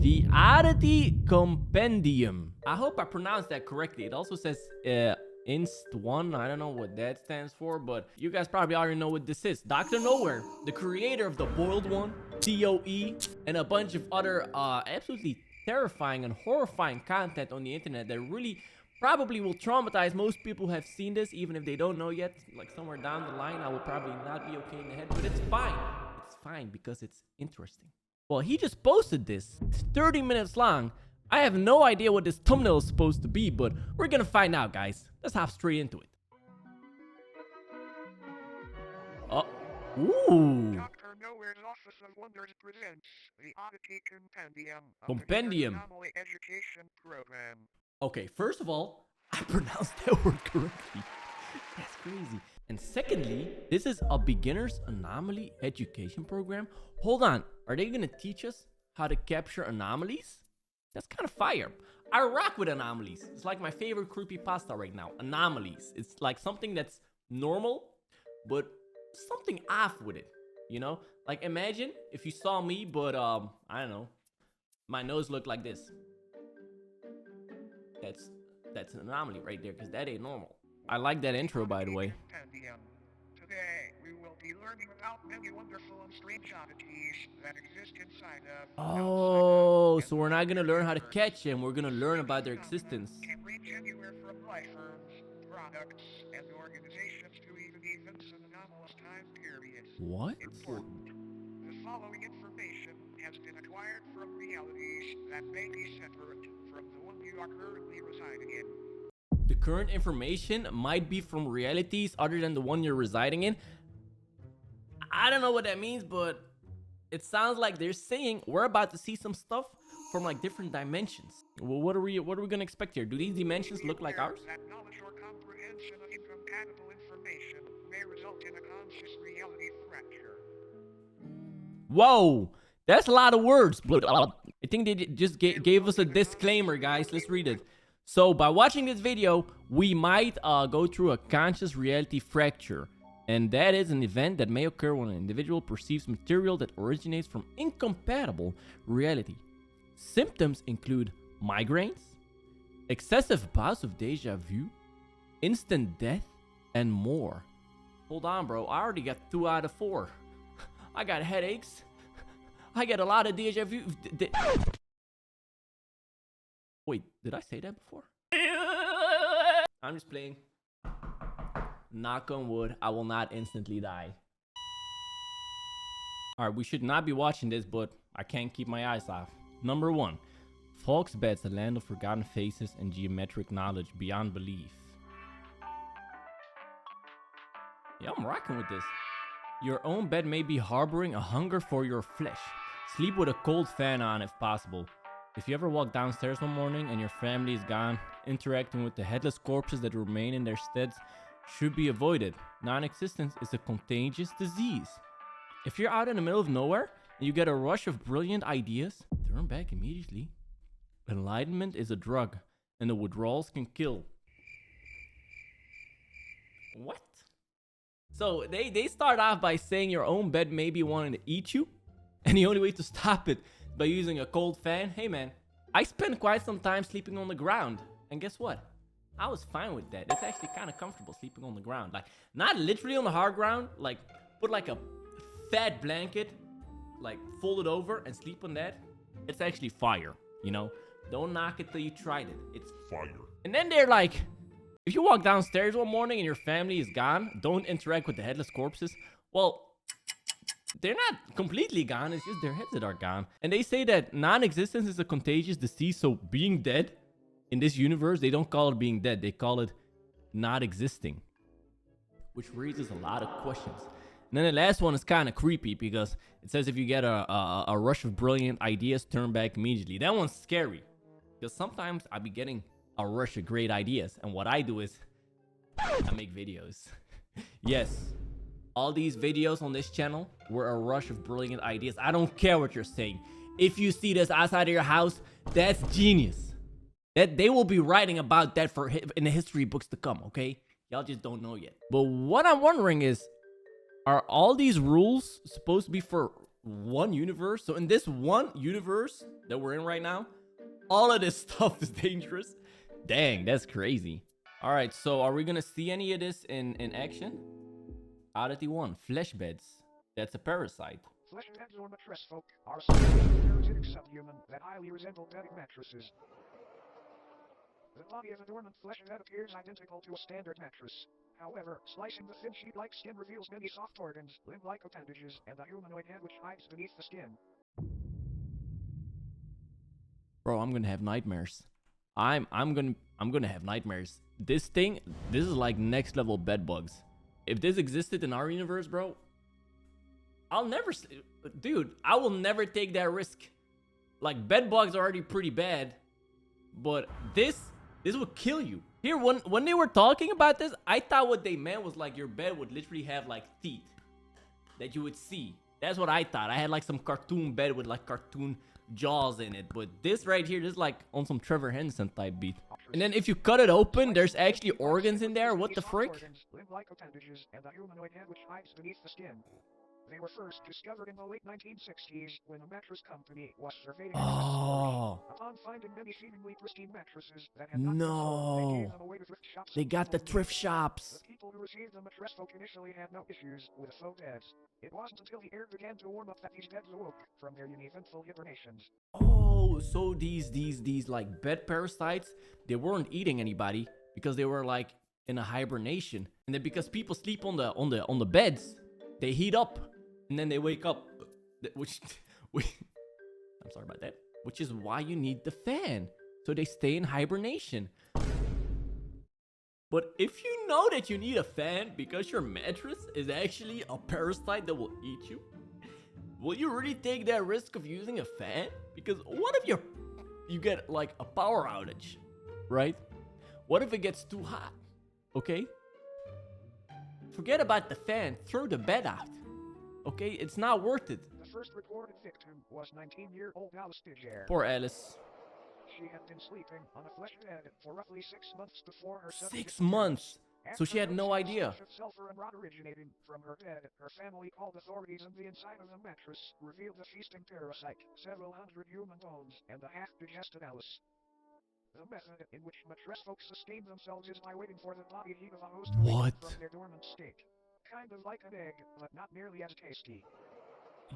The Oddity Compendium. I hope I pronounced that correctly. It also says Inst1. I don't know what that stands for, but you guys probably already know what this is. Dr. Nowhere, the creator of the Boiled One, t.o.e, and a bunch of other absolutely terrifying and horrifying content on the internet that really probably will traumatize most people who have seen this, even if they don't know yet. Like somewhere down the line, I will probably not be okay in the head, but it's fine. It's fine because it's interesting. Well, he just posted this. It's 30 minutes long. I have no idea what this thumbnail is supposed to be, but we're gonna find out, guys. Let's hop straight into it. Oh, ooh. Dr. Nowhere's Office of Wonders presents the Oddity Compendium. Compendium. Anomaly Education Program. Okay, first of all, I pronounced that word correctly. That's crazy. And secondly, this is a beginner's anomaly education program. Hold on, are they gonna teach us how to capture anomalies? That's kind of fire. I rock with anomalies. It's like my favorite creepypasta right now. Anomalies. It's like something that's normal, but something off with it. You know? Like imagine if you saw me, but I don't know, my nose looked like this. That's an anomaly right there, because that ain't normal. I like that intro, by the way. Today, we will be learning about many wonderful and strange oddities that exist inside of. Oh, so we're not gonna learn how to catch them. We're gonna learn about their existence. Can range anywhere from life forms, products, and organizations to even events in anomalous time periods. What? Important. The following information has been acquired from realities that may be separate from the one you are currently residing in. The current information might be from realities other than the one you're residing in. I don't know what that means, but it sounds like they're saying we're about to see some stuff from like different dimensions. Well, what are we gonna expect here? Do these dimensions look like ours? That knowledge or comprehension of incompatible information may result in a conscious reality fracture. Whoa, that's a lot of words. But I think they just gave us a disclaimer, guys. Let's read it. So by watching this video, we might go through a conscious reality fracture. And that is an event that may occur when an individual perceives material that originates from incompatible reality. Symptoms include migraines, excessive bouts of deja vu, instant death, and more. Hold on, bro. I already got 2 out of 4. I got headaches. I get a lot of deja vu. Wait, did I say that before? I'm just playing. Knock on wood, I will not instantly die. Alright, we should not be watching this, but I can't keep my eyes off. Number 1. Fleshbeds, a land of forgotten faces and geometric knowledge beyond belief. Yeah, I'm rocking with this. Your own bed may be harboring a hunger for your flesh. Sleep with a cold fan on if possible. If you ever walk downstairs one morning and your family is gone, interacting with the headless corpses that remain in their steads should be avoided. Non-existence is a contagious disease. If you're out in the middle of nowhere and you get a rush of brilliant ideas, turn back immediately. Enlightenment is a drug, and the withdrawals can kill. What? So they start off by saying your own bed may be wanting to eat you, and the only way to stop it by using a cold fan. Hey man, I spent quite some time sleeping on the ground, and guess what? I was fine with that. It's actually kind of comfortable sleeping on the ground. Like, not literally on the hard ground, like put like a fat blanket, like fold it over and sleep on that. It's actually fire, you know? Don't knock it till you tried it. It's fire. And then they're like, if you walk downstairs one morning and your family is gone, don't interact with the headless corpses. Well, they're not completely gone. It's just their heads that are gone. And they say that non-existence is a contagious disease. So being dead in this universe, they don't call it being dead. They call it not existing, which raises a lot of questions. And then the last one is kind of creepy because it says if you get a rush of brilliant ideas, turn back immediately. That one's scary because sometimes I be getting a rush of great ideas. And what I do is I make videos. Yes. All these videos on this channel were a rush of brilliant ideas. I don't care what you're saying. If you see this outside of your house, that's genius. That they will be writing about that in the history books to come, okay? Y'all just don't know yet. But what I'm wondering is, are all these rules supposed to be for one universe. So in this one universe that we're in right now, all of this stuff is dangerous. Dang, that's crazy. All right, so are we gonna see any of this in action? Oddity 1, Fleshbeds. That's a parasite. Fleshbeds or mattress folk are parasitic subhuman that highly resemble bedding mattresses. The body of a dormant fleshbed appears identical to a standard mattress. However, slicing the thin sheet-like skin reveals many soft organs, limb-like appendages, and a humanoid head which hides beneath the skin. Bro, I'm gonna have nightmares. I'm gonna have nightmares. This is like next level bed bugs. If this existed in our universe, bro, I'll never, dude, I will never take that risk. Like, bed bugs are already pretty bad, but this would kill you. Here, when they were talking about this, I thought what they meant was like your bed would literally have like teeth that you would see. That's what I thought. I had like some cartoon bed with like cartoon jaws in it, but this right here, this is like on some Trevor Henson type beat. And then if you cut it open, there's actually organs in there. What the frick? Limb-like appendages and a humanoid head which hides beneath the skin. They were first discovered in the late 1960s when a mattress company was surveying upon finding many seemingly pristine mattresses that had not been sold, they gave them away to thrift shops. They got the thrift shops. The people who received the mattress folk initially had no issues with faux beds. It wasn't until the air began to warm up that these beds awoke from their uneventful hibernations. Oh, so these like bed parasites, they weren't eating anybody because they were like in a hibernation, and then because people sleep on the beds, they heat up. And then they wake up, which I'm sorry about that, which is why you need the fan. So they stay in hibernation. But if you know that you need a fan because your mattress is actually a parasite that will eat you, will you really take that risk of using a fan? Because what if you get like a power outage, right? What if it gets too hot? Okay? Forget about the fan, throw the bed out. Okay, it's not worth it. The first reported victim was 19-year-old Alice Digger. Poor Alice. She had been sleeping on a flesh bed for roughly 6 months before her 6 months. So she had no idea. Sulfur and rot originating from her bed. Her family called authorities, and the inside of the mattress revealed a feasting parasite, several hundred human bones, and a half-digested Alice. The method in which mattress folks sustain themselves is by waiting for the body heat of a host to wake up from their dormant state. Kind of like an egg, but not nearly as tasty.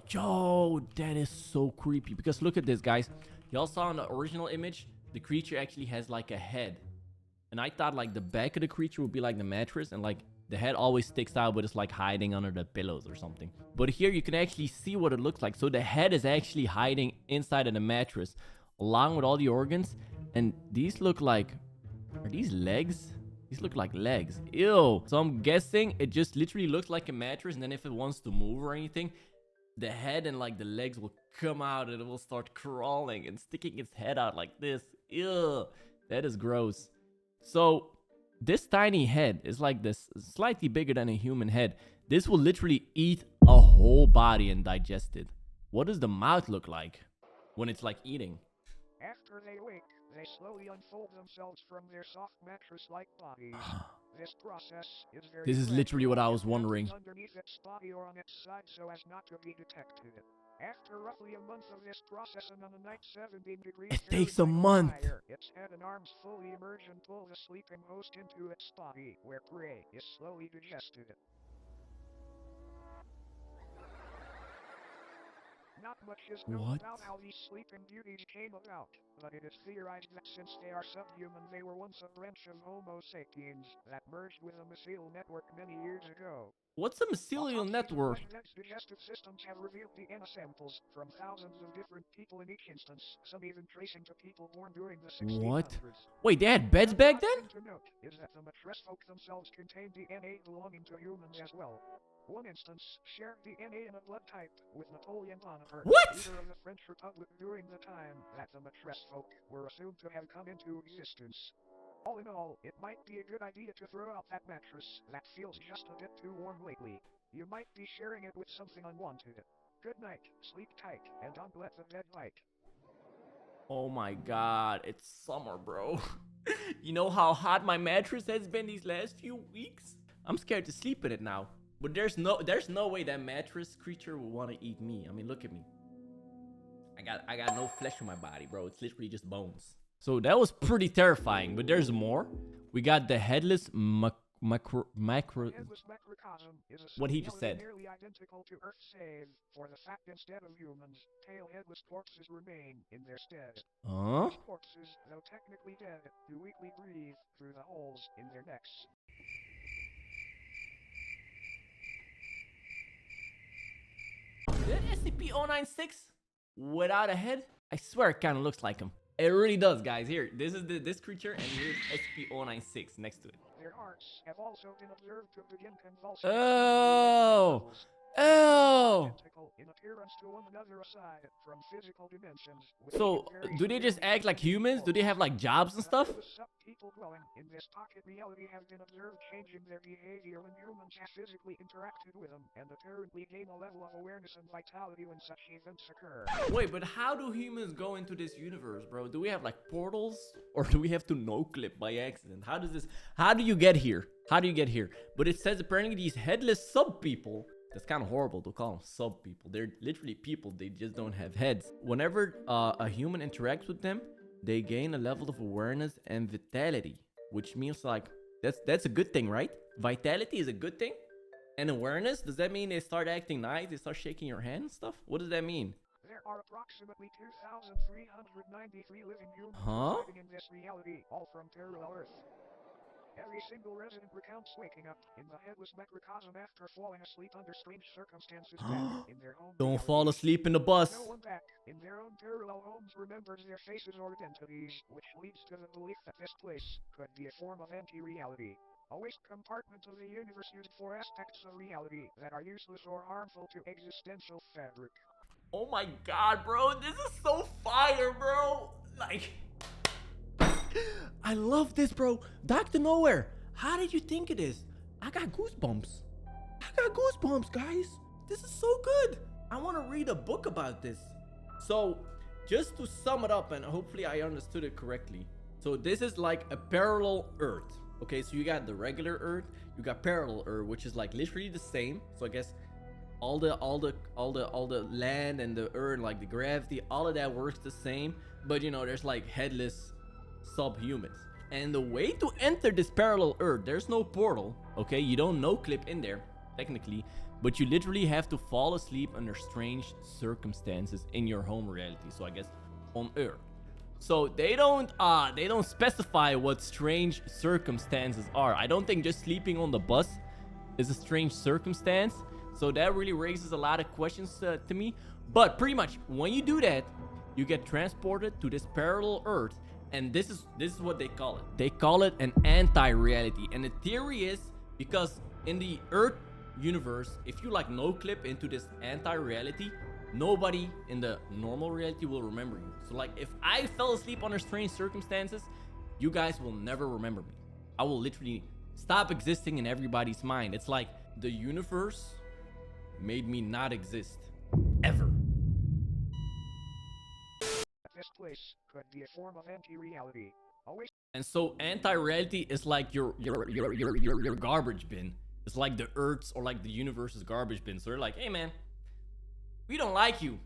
Yo, that is so creepy. Because look at this, guys. Y'all saw in the original image, the creature actually has like a head. And I thought like the back of the creature would be like the mattress, and like the head always sticks out, but it's like hiding under the pillows or something. But here you can actually see what it looks like. So the head is actually hiding inside of the mattress, along with all the organs. And these look like, are these legs? These look like legs. Ew. So I'm guessing it just literally looks like a mattress, and then if it wants to move or anything, the head and like the legs will come out and it will start crawling and sticking its head out like this. Ew. That is gross. So this tiny head is like this, slightly bigger than a human head. This will literally eat a whole body and digest it. What does the mouth look like when it's like eating? After they wake, they slowly unfold themselves from their soft mattress-like bodies. This process is very This is literally what I was wondering. Underneath its body or on its side so as not to be detected. After roughly a month of this process and on a night 17 degrees it takes a month. Its head and arms fully emerge and pull the sleeping host into its body, where prey is slowly digested. Not much is known about how these sleeping beauties came about, but it is theorized that since they are subhuman, they were once a branch of Homo sapiens that merged with a mycelial network many years ago. What's a mycelial network? Digestive systems have revealed DNA samples from thousands of different people in each instance, some even tracing to people born during the 1600s. What? Wait, they had beds back then? To note is that the mattress folk themselves contain DNA belonging to humans as well. One instance shared DNA in a blood type with Napoleon Bonaparte, leader of the French Republic during the time that the mattress folk were assumed to have come into existence. All in all, it might be a good idea to throw out that mattress that feels just a bit too warm lately. You might be sharing it with something unwanted. Good night, sleep tight, and don't let the bed bite. Oh my god, it's summer, bro. You know how hot my mattress has been these last few weeks? I'm scared to sleep in it now. But there's no way that mattress creature will want to eat me. I mean, look at me. I got no flesh in my body, bro. It's literally just bones. So that was pretty terrifying, but there's more. We got the Headless Macrocosm. Headless Macrocosm is a What he just said. nearly identical to Earth, save for the fact instead of humans, tail-headless corpses remain in their stead. Huh? These corpses, though technically dead, do weakly breathe through the holes in their necks. Is that SCP-096 without a head? I swear it kind of looks like him. It really does, guys. Here, this is this creature, and here's SCP-096 next to it. Their hearts have also been observed to begin convulsing. Oh! Oh! Identical in appearance to one another aside from physical dimensions. So, do they just act like humans? Do they have like jobs and stuff? People dwelling in this pocket reality have been observed changing their behavior when humans have physically interacted with them, and apparently gain a level of awareness and vitality when such events occur. Wait, but how do humans go into this universe, bro? Do we have like portals, or do we have to no-clip by accident? How do you get here? How do you get here? But it says apparently these headless sub-people. That's kind of horrible to call them sub-people. They're literally people, they just don't have heads. Whenever a human interacts with them, they gain a level of awareness and vitality, which means like, that's a good thing, right? Vitality is a good thing? And awareness, does that mean they start acting nice? They start shaking your hand and stuff? What does that mean? There are approximately 2,393 living humans living in this reality, all from parallel Earth. Every single resident recounts waking up in the Headless Macrocosm after falling asleep under strange circumstances back in their home. Don't fall asleep in the bus. No one back in their own parallel homes remembers their faces or identities, which leads to the belief that this place could be a form of anti-reality. A waste compartment of the universe used for aspects of reality that are useless or harmful to existential fabric. Oh my god, bro, this is so fire, bro. Like, I love this, bro. Dr. Nowhere, how did you think it is? I got goosebumps. I got goosebumps, guys. This is so good. I want to read a book about this. So, just to sum it up, and hopefully I understood it correctly. So this is like a parallel Earth. Okay, so you got the regular Earth, you got parallel Earth, which is like literally the same. So I guess all the land and the Earth, like the gravity, all of that works the same. But you know, there's like headless subhumans. And the way to enter this parallel Earth, there's no portal. Okay, you don't no-clip in there technically, but you literally have to fall asleep under strange circumstances in your home reality. So I guess on Earth. So they don't specify what strange circumstances are. I don't think just sleeping on the bus is a strange circumstance. So that really raises a lot of questions to me. But pretty much when you do that, you get transported to this parallel Earth, and this is what they call it. They call it an anti-reality. And the theory is because in the Earth universe, if you like no-clip into this anti-reality, nobody in the normal reality will remember you. So like if I fell asleep under strange circumstances, you guys will never remember me. I will literally stop existing in everybody's mind. It's like the universe made me not exist ever. This place could be a form of anti-reality. And so anti-reality is like your garbage bin. It's like the Earth's or like the universe's garbage bin. So they're like, hey man, we don't like you.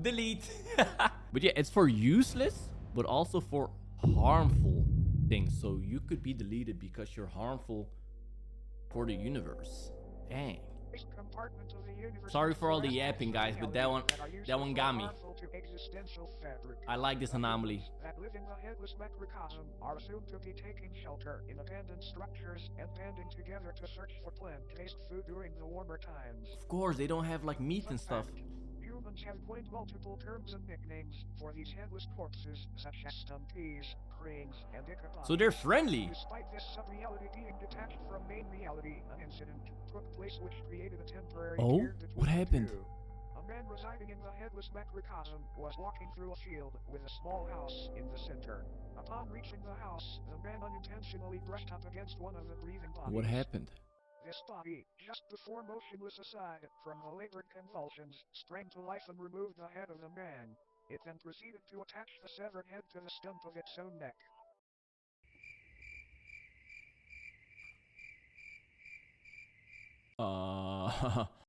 Delete. But yeah, it's for useless, but also for harmful things. So you could be deleted because you're harmful for the universe. Dang. Sorry for all the yapping, guys, but that one got me. I like this anomaly. That live in the Headless Macrocosm are assumed to be taking shelter in abandoned structures and banding together to search for plant-based food during the warmer times. Of course, they don't have like meat and stuff. Humans have coined multiple terms and nicknames for these headless corpses, such as stumpies, cranes, and ichabod. So they're friendly. Despite this sub-reality being detached from main reality, an incident took place which created a temporary tear between what happened? the two. A man residing in the Headless Macrocosm was walking through a field with a small house in the center. Upon reaching the house, the man unintentionally brushed up against one of the breathing bodies. What happened? This body, just before motionless aside from the labored convulsions, sprang to life and removed the head of the man. It then proceeded to attach the severed head to the stump of its own neck.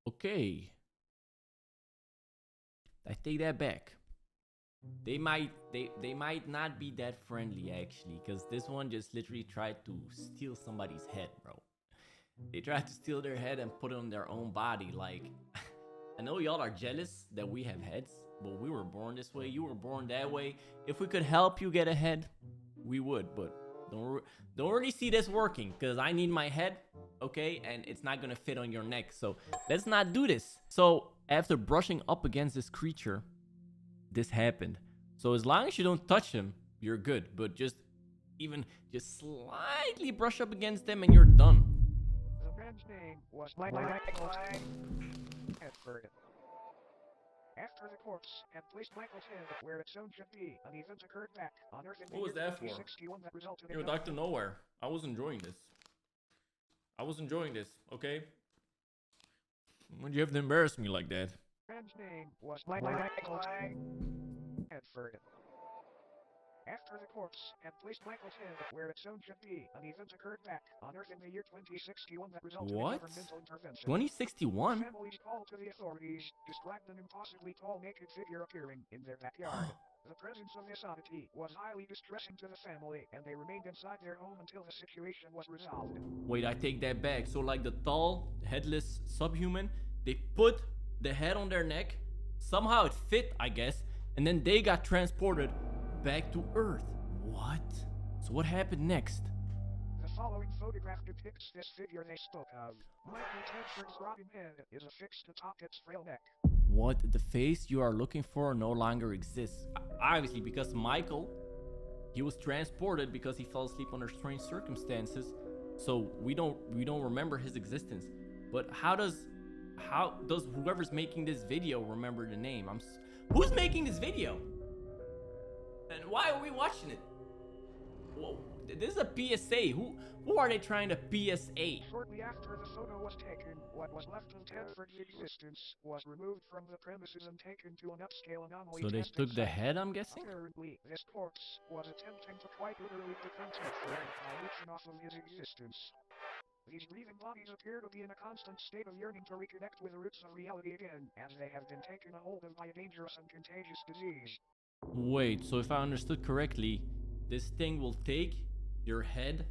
Okay. I take that back. They might not be that friendly actually, because this one just literally tried to steal somebody's head, bro. They tried to steal their head and put it on their own body. Like, I know y'all are jealous that we have heads, but we were born this way. You were born that way. If we could help you get a head, we would, but don't really see this working, because I need my head, okay, and it's not gonna fit on your neck. So let's not do this. So after brushing up against this creature, this happened. So as long as you don't touch him, you're good. But just slightly brush up against them and you're done. The man's name was Michael Edford. After the corpse had placed Michael's head where its own should be, an event occurred back on Earth in the What was year that for? 2061 that resulted in You're Dr. Nowhere. I was enjoying this. Okay? Why'd you have to embarrass me like that? The man's name was Michael Edford. After the corpse had placed Michael's head where its own should be, an event occurred back on Earth in the year 2061 that resulted in governmental intervention. 2061? Families called to the authorities described an impossibly tall naked figure appearing in their backyard. The presence of this oddity was highly distressing to the family, and they remained inside their home until the situation was resolved. Wait, I take that back. So like the tall, headless subhuman, they put the head on their neck, somehow it fit, I guess, and then they got transported back to Earth. What? So what happened next? The following photograph depicts this figure they spoke of. Michael Tedford's rotting head is affixed atop its frail neck. What? The face you are looking for no longer exists. Obviously, because Michael, he was transported because he fell asleep under strange circumstances. So we don't remember his existence. But how does whoever's making this video remember the name? Who's making this video? And why are we watching it? Whoa, this is a PSA. Who are they trying to PSA? Shortly after the photo was taken, what was left of Tedford's existence was removed from the premises and taken to an upscale anomaly. So they took the head, I'm guessing? Apparently, this corpse was attempting to quite literally become Tedford by leeching off of his existence. These breathing bodies appear to be in a constant state of yearning to reconnect with the roots of reality again, as they have been taken a hold of by a dangerous and contagious disease. Wait, so if I understood correctly, this thing will take your head,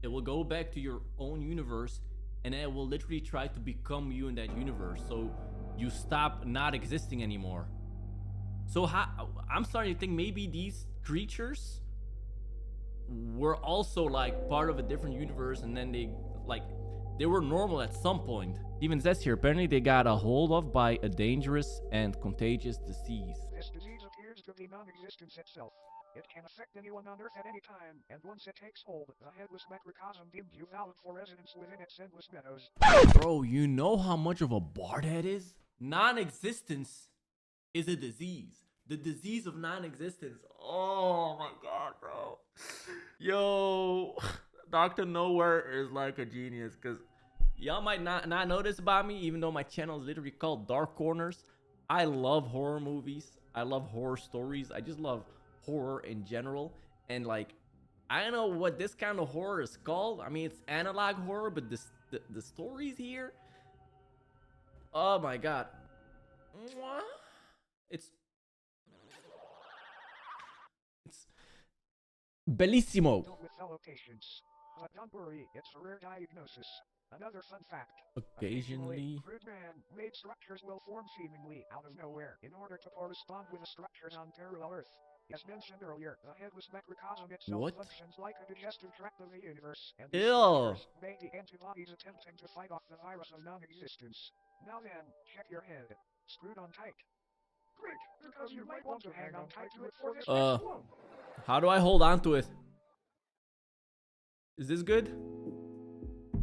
it will go back to your own universe, and it will literally try to become you in that universe, so you stop not existing anymore. So I'm starting to think maybe these creatures were also like part of a different universe, and then they were normal at some point. Even says here, apparently they got a hold of by a dangerous and contagious disease. This disease appears to be non-existence itself. It can affect anyone on Earth at any time, and once it takes hold, the Headless Macrocosm deems you valid for residence within its endless meadows. Bro, you know how much of a bar that is? Non-existence is a disease. The disease of non-existence. Oh my god, bro. Yo, Dr. Nowhere is like a genius, because y'all might not know this about me, even though my channel is literally called Dark Corners. I love horror movies. I love horror stories. I just love horror in general. And like, I don't know what this kind of horror is called. I mean, it's analog horror, but the stories here, oh my god, it's bellissimo. With fellow patients. But don't worry, it's a rare diagnosis. Another fun fact. Occasionally, crude man-made structures will form seemingly out of nowhere in order to correspond with the structures on parallel Earth. As mentioned earlier, the Headless Macrocosm itself functions like a digestive tract of the universe, and these structures made the antibodies attempting to fight off the virus of non-existence. Now then, check your head. Screwed on tight. Great, because you might want to hang on tight to it for this next one. How do I hold on to it? Is this good?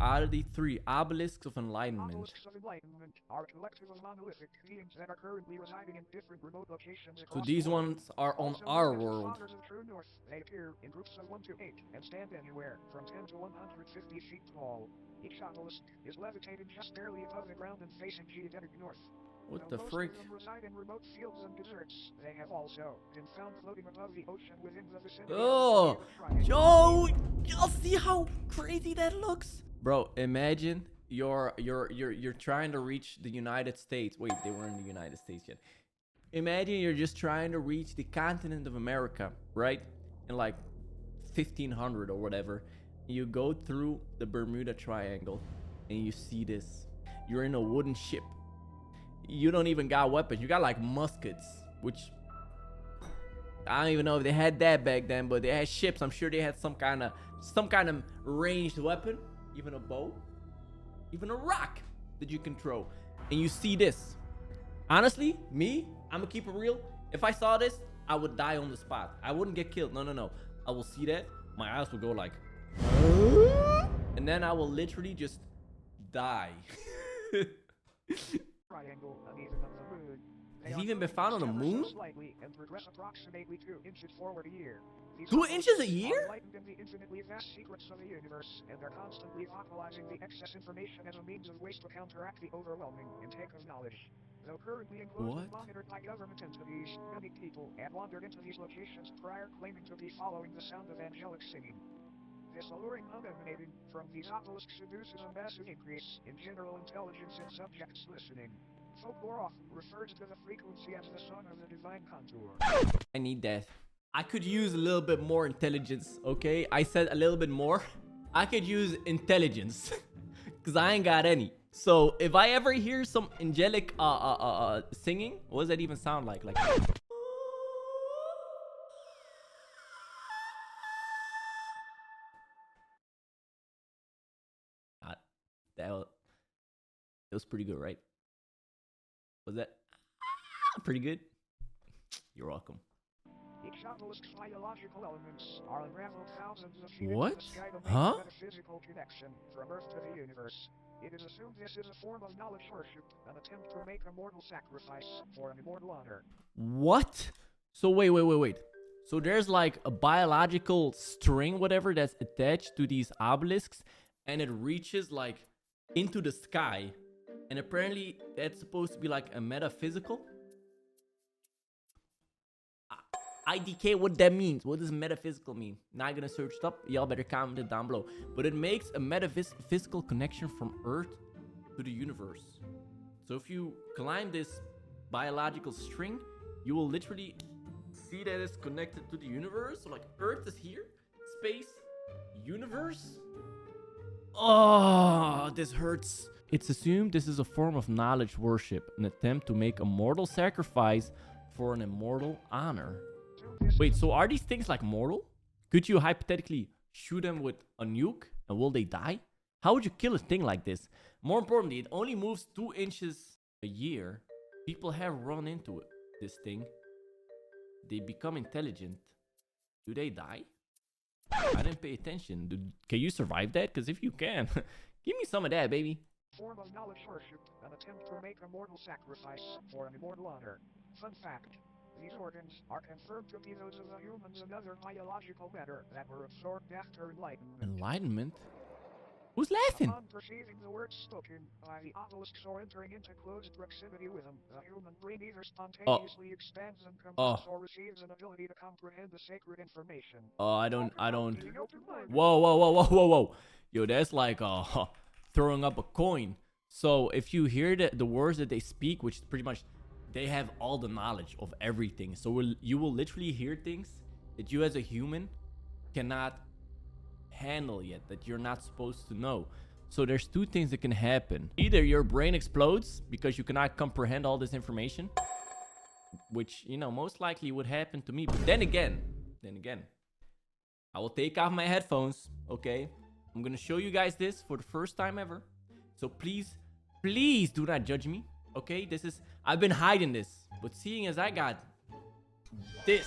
Oddity 3, Obelisks of Enlightenment. Obelisks of Enlightenment are a collective of monolithic beings that are currently residing in different remote locations across So these the world. ones are on Also our known as the world. Fathers of True North. They appear in groups of 1 to 8 and stand anywhere from 10 to 150 feet tall. Each obelisk is levitated just barely above the ground and facing geodetic north. What Though the most frick? of them reside in remote fields and deserts, they have also been found floating above the ocean within the vicinity Oh, of the yo, y'all see how crazy that looks? Bro, imagine you're trying to reach the United States. Wait, they weren't in the United States yet. Imagine you're just trying to reach the continent of America, right? In like 1500 or whatever. You go through the Bermuda Triangle and you see this. You're in a wooden ship. You don't even got weapons. You got like muskets, which I don't even know if they had that back then, but they had ships. I'm sure they had some kind of ranged weapon, even a bow, even a rock that you can throw. And you see this. Honestly, me, I'm gonna keep it real. If I saw this, I would die on the spot. I wouldn't get killed. No. I will see that. My eyes will go like, and then I will literally just die. Triangle uneven on the moon. Has he even been found on the moon? Slightly and progress approximately 2 inches forward a year. 2 inches a year? Enlightened in the infinitely vast secrets of the universe, and they're constantly vocalizing the excess information as a means of ways to counteract the overwhelming intake of knowledge. Though currently enclosed and monitored by government entities, many people have wandered into these locations prior claiming to be following the sound of angelic singing. This alluring hum emanating from these obelisks induces a massive increase in general intelligence in subjects listening. Folklore often refers to the frequency as the song of the divine contour. I need that. I could use a little bit more intelligence, okay? I said a little bit more. I could use intelligence, because I ain't got any. So if I ever hear some angelic singing, what does that even sound like? Like that was pretty good, right? Was that pretty good? You're welcome. Each obelisk's biological elements are unraveled thousands of feet What? into the sky to make a metaphysical connection from Earth to the universe. It is assumed this is a form of knowledge worship, an attempt to make a mortal sacrifice for an immortal honor. What? So wait. So there's like a biological string, whatever, that's attached to these obelisks, and it reaches like into the sky. And apparently that's supposed to be like a metaphysical. IDK, what that means? What does metaphysical mean? Not gonna search it up. Y'all better comment it down below. But it makes a metaphysical connection from Earth to the universe. So if you climb this biological string, you will literally see that it's connected to the universe. So like Earth is here, space, universe. Oh, this hurts. It's assumed this is a form of knowledge worship, an attempt to make a mortal sacrifice for an immortal honor. Wait, so are these things like mortal? Could you hypothetically shoot them with a nuke and will they die? How would you kill a thing like this? More importantly, it only moves 2 inches a year. People have run into it, this thing. They become intelligent. Do they die? I didn't pay attention. Can you survive that? Because if you can, give me some of that, baby. Form of knowledge worship, an attempt to make a mortal sacrifice for an immortal honor. Fun fact. These organs are confirmed to be those of the humans and other biological matter that were absorbed after enlightenment. Enlightenment? Who's laughing? Upon perceiving the words spoken by the obelisks or entering into close proximity with them, the human brain either spontaneously expands and combines or receives an ability to comprehend the sacred information. I don't. Whoa. Yo, that's like throwing up a coin. So if you hear the words that they speak, which is pretty much, they have all the knowledge of everything. So you will literally hear things that you as a human cannot handle yet, that you're not supposed to know. So there's 2 things that can happen. Either your brain explodes because you cannot comprehend all this information, which, you know, most likely would happen to me. But then again, I will take off my headphones, okay? I'm gonna show you guys this for the first time ever. So please do not judge me, okay? I've been hiding this, but seeing as I got this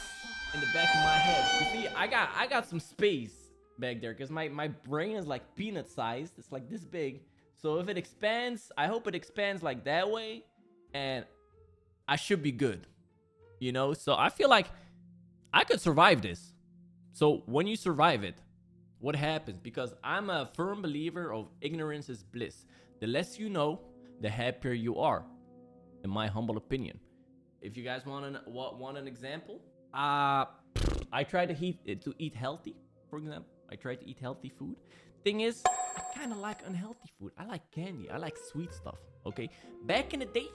in the back of my head, you see, I got some space back there because my brain is like peanut sized. It's like this big. So if it expands, I hope it expands like that way, and I should be good, you know? So I feel like I could survive this. So when you survive it, what happens? Because I'm a firm believer of ignorance is bliss. The less you know, the happier you are, in my humble opinion. If you guys want an example, I try to eat healthy, for example. I try to eat healthy food. Thing is, I kind of like unhealthy food. I like candy. I like sweet stuff. Okay. Back in the day,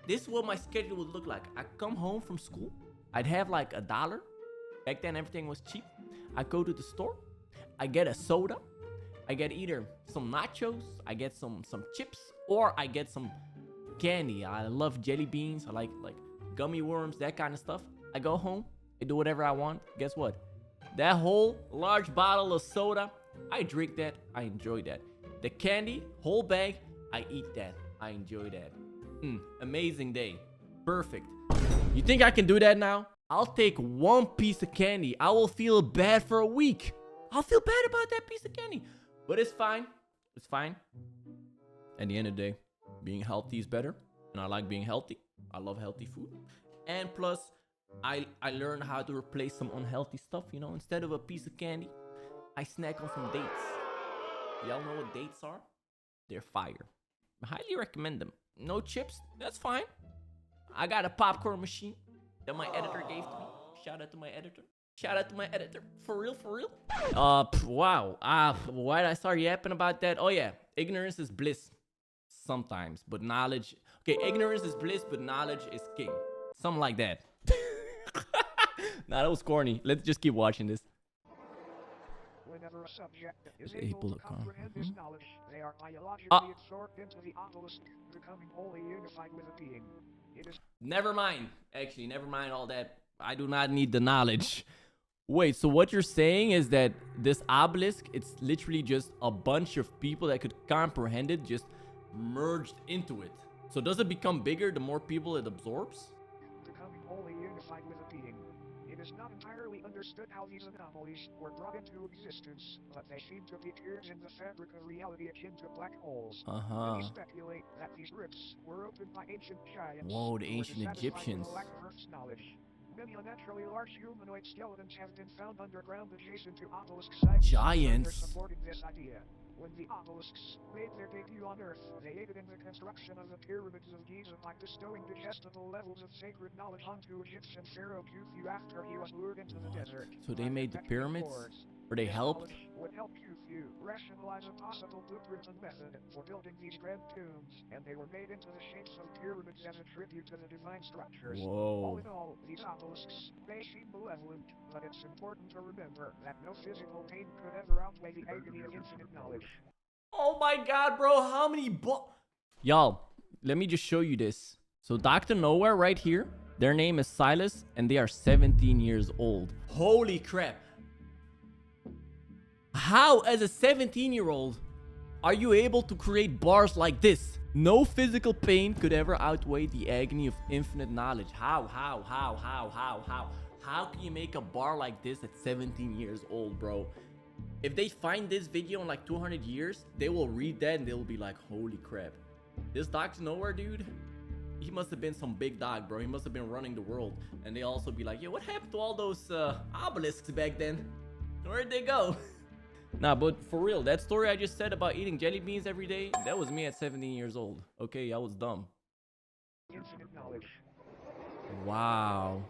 this is what my schedule would look like. I'd come home from school. I'd have like $1. Back then, everything was cheap. I'd go to the store. I get a soda. I get either some nachos. I get some chips, or I get some candy. I love jelly beans. I like gummy worms, that kind of stuff. I go home. I do whatever I want. Guess what? That whole large bottle of soda, I drink that. I enjoy that. The candy, whole bag, I eat that. I enjoy that. Amazing day. Perfect. You think I can do that now? I'll take one piece of candy. I will feel bad for a week. I'll feel bad about that piece of candy. But it's fine. It's fine. At the end of the day, being healthy is better. And I like being healthy. I love healthy food. And plus, I learned how to replace some unhealthy stuff, you know. Instead of a piece of candy, I snack on some dates. Y'all know what dates are? They're fire. I highly recommend them. No chips? That's fine. I got a popcorn machine that my editor gave to me. Shout out to my editor. Shout out to my editor. For real, for real. Wow. Why did I start yapping about that? Oh yeah, ignorance is bliss. Sometimes, but knowledge. Okay, ignorance is bliss, but knowledge is king. Something like that. Nah, that was corny. Let's just keep watching this. Whenever a subject is able to comprehend this knowledge, they are biologically absorbed into the obelisk, becoming wholly unified with a being. It is. Never mind. Actually, never mind all that. I do not need the knowledge. Wait, so what you're saying is that this obelisk, it's literally just a bunch of people that could comprehend it, just merged into it. So does it become bigger the more people it absorbs? Becoming wholly unified with a being. It is not entirely understood how these anomalies were brought into existence, but they seem to be tears in the fabric of reality akin to black holes. Many speculate that these rifts were opened by ancient giants. Whoa, the ancient Egyptians. Lack of Earth's knowledge. Many unnaturally large humanoid skeletons have been found underground adjacent to obelisk sites. Giants. Supporting this idea. When the obelisks made their debut on Earth, they aided in the construction of the pyramids of Giza by bestowing digestible levels of sacred knowledge onto Egyptian pharaoh Khufu after he was lured into the desert. So they made the pyramids? Or they helped? Would help Khufu rationalize a possible blueprint and method for building these grand tombs, and they were made into the shapes of pyramids as a tribute to the divine structures. Whoa. All in all, these obelisks may seem malevolent, but it's important to remember that no physical pain could ever outweigh the agony of infinite knowledge. Oh my god, bro, how many Y'all, let me just show you this. So Dr. Nowhere right here, their name is Silas, and they are 17 years old. Holy crap. How, as a 17-year-old, are you able to create bars like this? No physical pain could ever outweigh the agony of infinite knowledge. How? How can you make a bar like this at 17 years old, bro? If they find this video in like 200 years, they will read that and they'll be like, holy crap. This Dr. Nowhere dude, he must have been some big dog, bro. He must have been running the world. And they also be like, yo, what happened to all those obelisks back then? Where'd they go? Nah, but for real, that story I just said about eating jelly beans every day, that was me at 17 years old. Okay, I was dumb. Infinite knowledge. Wow.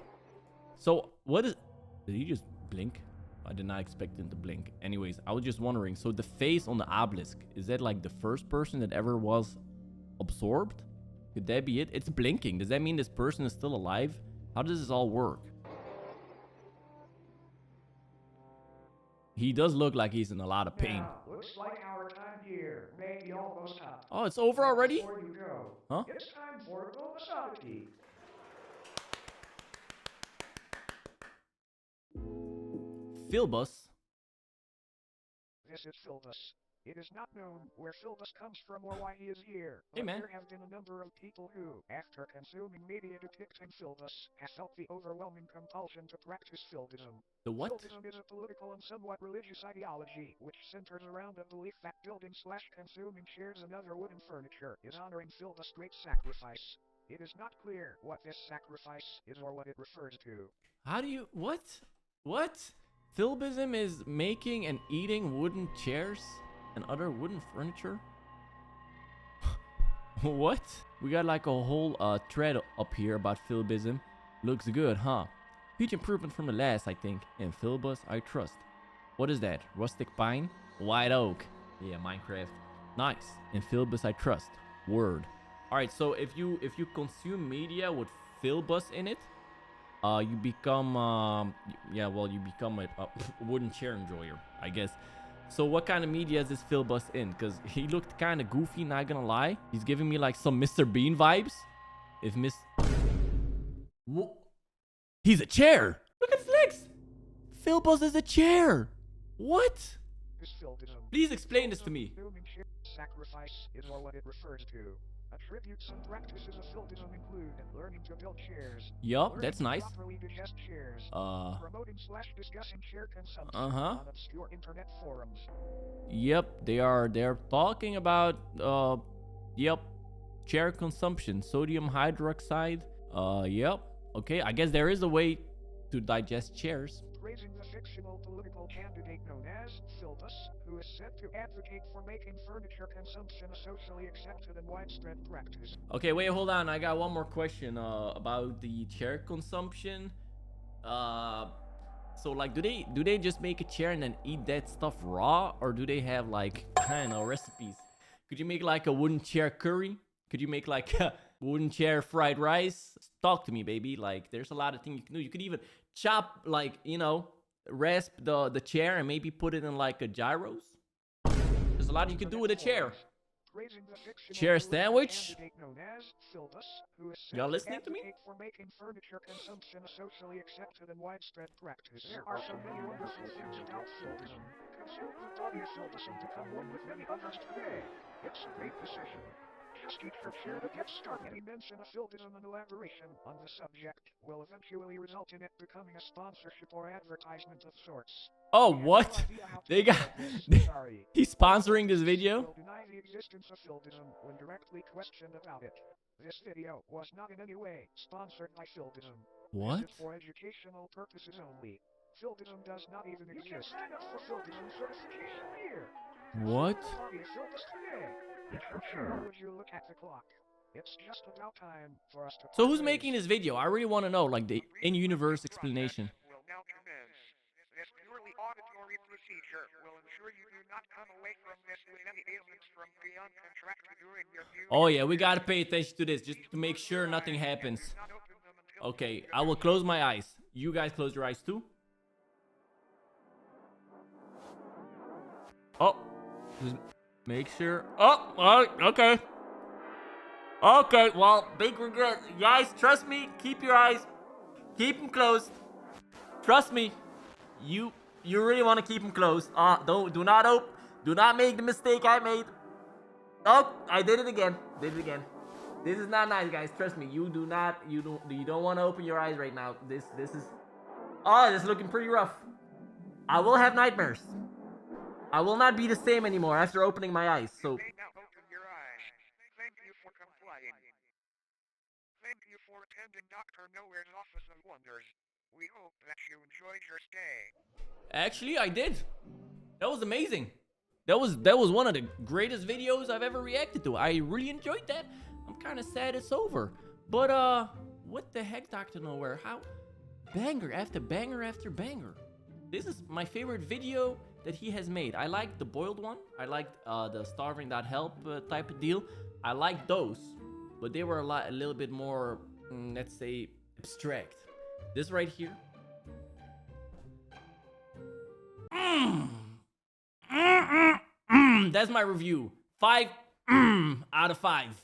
So, what is... Did he just blink? I did not expect him to blink. Anyways, I was just wondering, so the face on the obelisk, is that like the first person that ever was absorbed? Could that be it? It's blinking. Does that mean this person is still alive? How does this all work? He does look like he's in a lot of pain. Now, looks like our time here may be almost up. Oh, it's over already? Before you go, Huh? it's time for bonus oddity. Filbus? This is Filbus. It is not known where Filbus comes from or why he is here, Hey, but man. there have been a number of people who, after consuming media depicting Filbus, have felt the overwhelming compulsion to practice Filbism. The what? Filbism is a political and somewhat religious ideology, which centers around the belief that building/consuming chairs and other wooden furniture is honoring Filbus' great sacrifice. It is not clear what this sacrifice is or what it refers to. How do you... What? What? Filbism is making and eating wooden chairs and other wooden furniture? What? We got like a whole thread up here about Filbism. Looks good, huh? Huge improvement from the last, I think. And Filbus, I trust. What is that? Rustic pine? White oak. Yeah, Minecraft. Nice. In Filbis I trust. Word. Alright, so if you consume media with Filbus in it, you become you become a wooden chair enjoyer, I guess. So what kind of media is this Filbus in? Because he looked kind of goofy, not gonna lie. He's giving me like some Mr. Bean vibes. If Miss... He's a chair! Look at his legs! Filbus is a chair! What? Please explain this to me. Sacrifice is all what it refers to. Attributes and practices of Filbism include learning to build chairs. Yup, that's nice. Properly digest chairs. Promoting / discussing chair consumption on obscure internet forums. Yep, they're talking about chair consumption, sodium hydroxide. Yep. Okay, I guess there is a way to digest chairs. Praising the fictional political candidate known as Filbus, who is said to advocate for making furniture consumption a socially accepted and widespread practice. Okay, wait, hold on. I got one more question about the chair consumption. So like, do they just make a chair and then eat that stuff raw, or do they have like, I don't know, recipes? Could you make like a wooden chair curry? Could you make like a wooden chair fried rice? Talk to me, baby. Like, there's a lot of things you can do. You could even chop, like, you know, rasp the chair and maybe put it in like a gyros. There's a lot you could do with a chair. Chair sandwich. Y'all listening to me? For making furniture consumption a socially accepted and widespread practice. There are so many wonderful things about Filbism. Consider the body of Filbism become one with many others today. It's a great decision. Just eat your chair to get started. Any mention of Filbism and elaboration on the subject will eventually result in it becoming a sponsorship or advertisement of sorts. Oh, what? They got... He's sponsoring this video? Will deny the existence of Filbism when directly questioned about it. This video was not in any way sponsored by Filbism. What? This is for educational purposes only. Filbism does not even exist. You can sign up for Filbism certification here. What? Would you look at the clock? It's just about time for us to... So who's making this video? I really want to know, like, the in-universe explanation. Will now commence. This purely auditory procedure will ensure you do not come away from this with any ailments from beyond contracted during your viewing. Oh yeah, we gotta pay attention to this just to make sure nothing happens. Okay, I will close my eyes. You guys close your eyes too. Oh, just make sure. Oh, okay. Okay, well, big regret. Guys, trust me. Keep your eyes. Keep them closed. Trust me. You really want to keep them closed. Do not make the mistake I made. Oh, I did it again. This is not nice, guys. Trust me. You don't want to open your eyes right now. This is looking pretty rough. I will have nightmares. I will not be the same anymore after opening my eyes. So. Thank you for complying. Thank you for attending Dr. Nowhere's Office of Wonders. We hope that you enjoyed your stay. Actually, I did. That was amazing. That was one of the greatest videos I've ever reacted to. I really enjoyed that. I'm kind of sad it's over. But what the heck, Dr. Nowhere? How? Banger after banger after banger. This is my favorite video that he has made. I like the boiled one. I liked the starving.help type of deal. I like those, but they were a little bit more, let's say, abstract. This right here. That's my review. 5 out of 5.